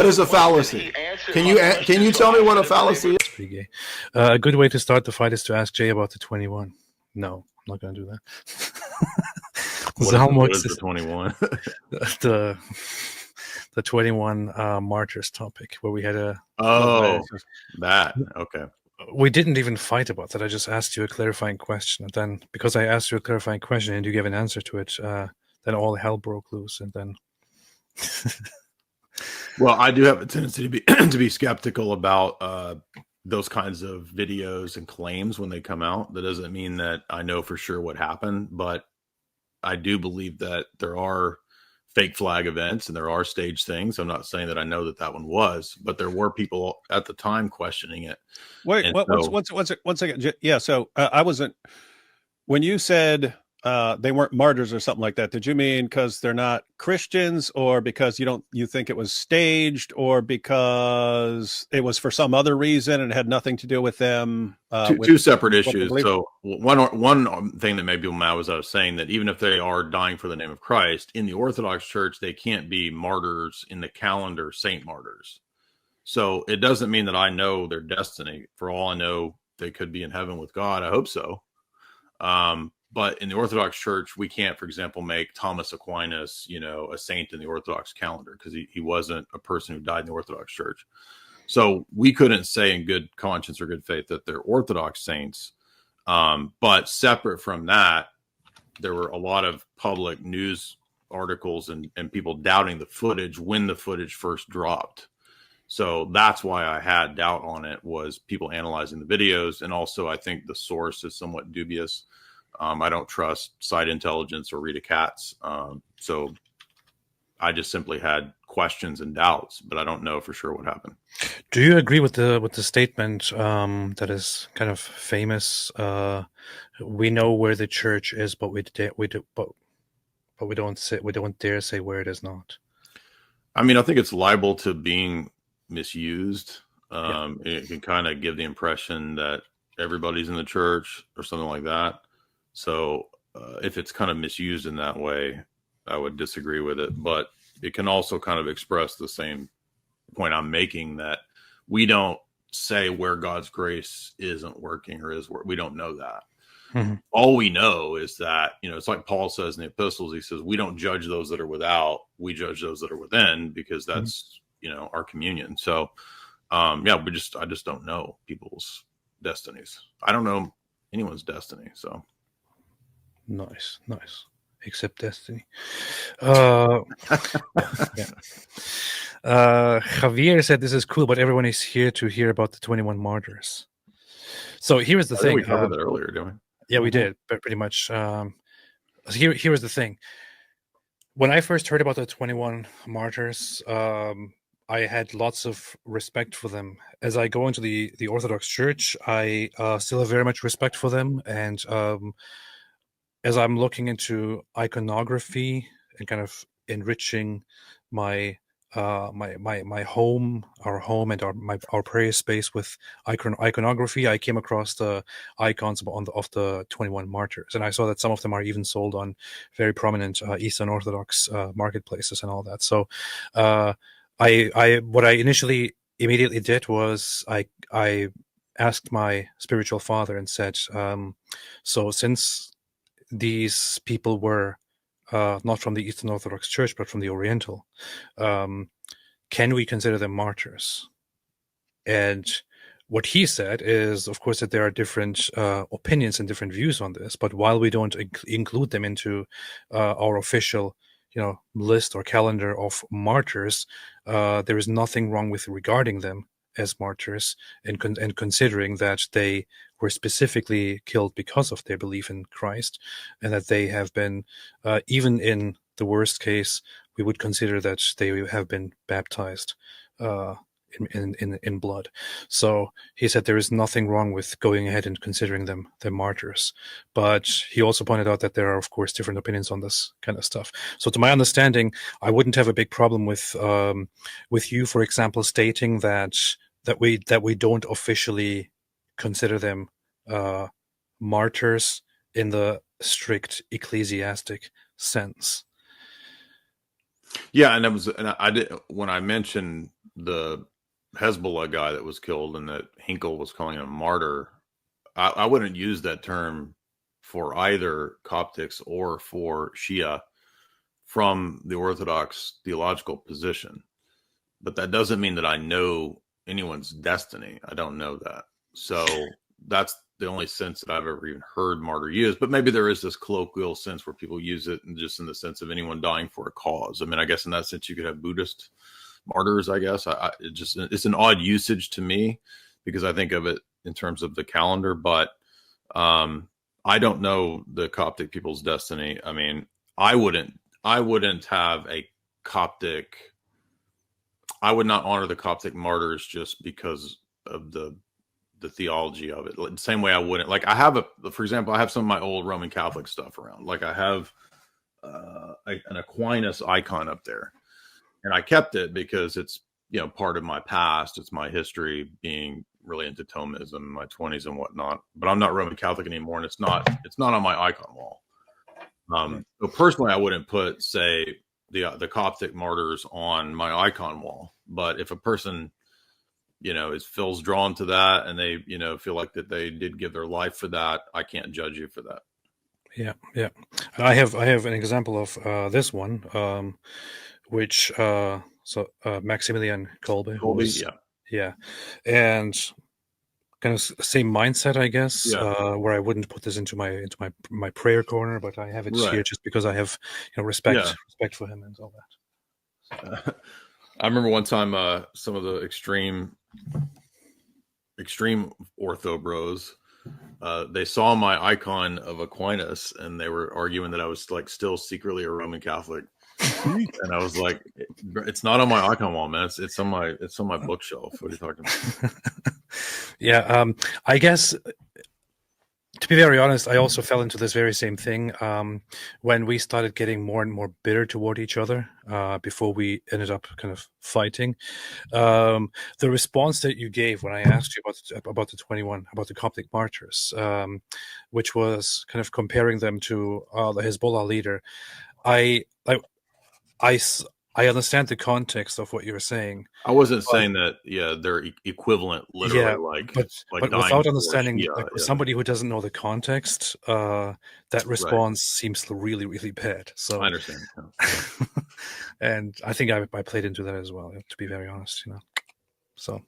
What is a fallacy? Can you tell me what a fallacy is? It's pretty gay. A good way to start the fight is to ask Jay about the 21. No, I'm not going to do that. What is the 21? the 21 martyrs topic, where we had that. Okay. We didn't even fight about that. I just asked you a clarifying question, and then because I asked you a clarifying question and you gave an answer to it, then all hell broke loose, and then. Well, I do have a tendency to be skeptical about those kinds of videos and claims when they come out. That doesn't mean that I know for sure what happened, but I do believe that there are fake flag events and there are staged things. I'm not saying that I know that one was, but there were people at the time questioning it. Wait, one second. Yeah, so I wasn't, when you said they weren't martyrs or something like that, did you mean because they're not Christians, or because you think it was staged, or because it was for some other reason and it had nothing to do with them? Two separate issues. So one thing that made people mad was I was saying that even if they are dying for the name of Christ, in the Orthodox Church, they can't be martyrs in the calendar, saint martyrs. So it doesn't mean that I know their destiny. For all I know, they could be in heaven with God. I hope so. But in the Orthodox Church, we can't, for example, make Thomas Aquinas, a saint in the Orthodox calendar, because he wasn't a person who died in the Orthodox Church. So we couldn't say in good conscience or good faith that they're Orthodox saints. But separate from that, there were a lot of public news articles and people doubting the footage when the footage first dropped. So that's why I had doubt on it, was people analyzing the videos. And also, I think the source is somewhat dubious. I don't trust site intelligence or Rita Katz. So I just simply had questions and doubts, but I don't know for sure what happened. Do you agree with the statement that is kind of famous? We know where the church is, but we don't dare say where it is not. I mean, I think it's liable to being misused. It can kind of give the impression that everybody's in the church or something like that. So if it's kind of misused in that way, I would disagree with it. But it can also kind of express the same point I'm making, that we don't say where God's grace isn't working or is working. We don't know that. Mm-hmm. All we know is that, it's like Paul says in the epistles. He says, we don't judge those that are without. We judge those that are within, because that's, our communion. So, I just don't know people's destinies. I don't know anyone's destiny. So. Nice. Except destiny. Javier said this is cool, but everyone is here to hear about the 21 martyrs. So here's the thing. We covered that earlier, didn't we? Yeah, we did, but pretty much. Here was the thing. When I first heard about the 21 martyrs, I had lots of respect for them. As I go into the Orthodox Church, I still have very much respect for them, and as I'm looking into iconography and kind of enriching my home, our home, and our prayer space with iconography, I came across the icons of the 21 martyrs, and I saw that some of them are even sold on very prominent Eastern Orthodox marketplaces and all that. So, what I immediately did was I asked my spiritual father and said, so since these people were not from the Eastern Orthodox Church, but from the Oriental, can we consider them martyrs? And what he said is, of course, that there are different opinions and different views on this, but while we don't include them into our official list or calendar of martyrs, there is nothing wrong with regarding them as martyrs and considering that they were specifically killed because of their belief in Christ, and that they have been, even in the worst case, we would consider that they have been baptized in blood. So he said there is nothing wrong with going ahead and considering them martyrs. But he also pointed out that there are, of course, different opinions on this kind of stuff. So to my understanding, I wouldn't have a big problem with you, for example, stating that we don't officially consider them martyrs in the strict ecclesiastic sense. Yeah, and I did, when I mentioned the Hezbollah guy that was killed and that Hinkle was calling him a martyr, I wouldn't use that term for either Coptics or for Shia from the Orthodox theological position. But that doesn't mean that I know anyone's destiny. I don't know that. So that's the only sense that I've ever even heard martyr used. But maybe there is this colloquial sense where people use it and just in the sense of anyone dying for a cause. I mean, I guess in that sense you could have Buddhist martyrs, I guess. It's an odd usage to me because I think of it in terms of the calendar, but I don't know the Coptic people's destiny. I mean, I wouldn't have a Coptic. I would not honor the Coptic martyrs just because of the theology of it. The same way I wouldn't, like, I have for example, I have some of my old Roman Catholic stuff around. Like I have an Aquinas icon up there, and I kept it because it's, part of my past. It's my history being really into Thomism in my 20s and whatnot. But I'm not Roman Catholic anymore, and it's not on my icon wall. So personally, I wouldn't put, say, the Coptic martyrs on my icon wall. But if a person, feels drawn to that and they, feel like that they did give their life for that, I can't judge you for that. Yeah. I have an example of this one, which Maximilian Kolbe. Yeah, and kind of same mindset, I guess. Yeah. Where I wouldn't put this into my prayer corner, but I have it here just because I have respect for him and all that. I remember one time some of the extreme ortho bros, they saw my icon of Aquinas and they were arguing that I was like still secretly a Roman Catholic. And I was like, it's not on my icon wall, man. It's on my bookshelf. What are you talking about? Yeah, I guess, to be very honest, I also fell into this very same thing when we started getting more and more bitter toward each other before we ended up kind of fighting. The response that you gave when I asked you about the 21, about the Coptic martyrs, which was kind of comparing them to the Hezbollah leader, I understand the context of what you were saying. I wasn't saying that, they're equivalent, literally, but without understanding, somebody who doesn't know the context, that response seems really, really bad. So I understand. And I think I played into that as well, to be very honest, So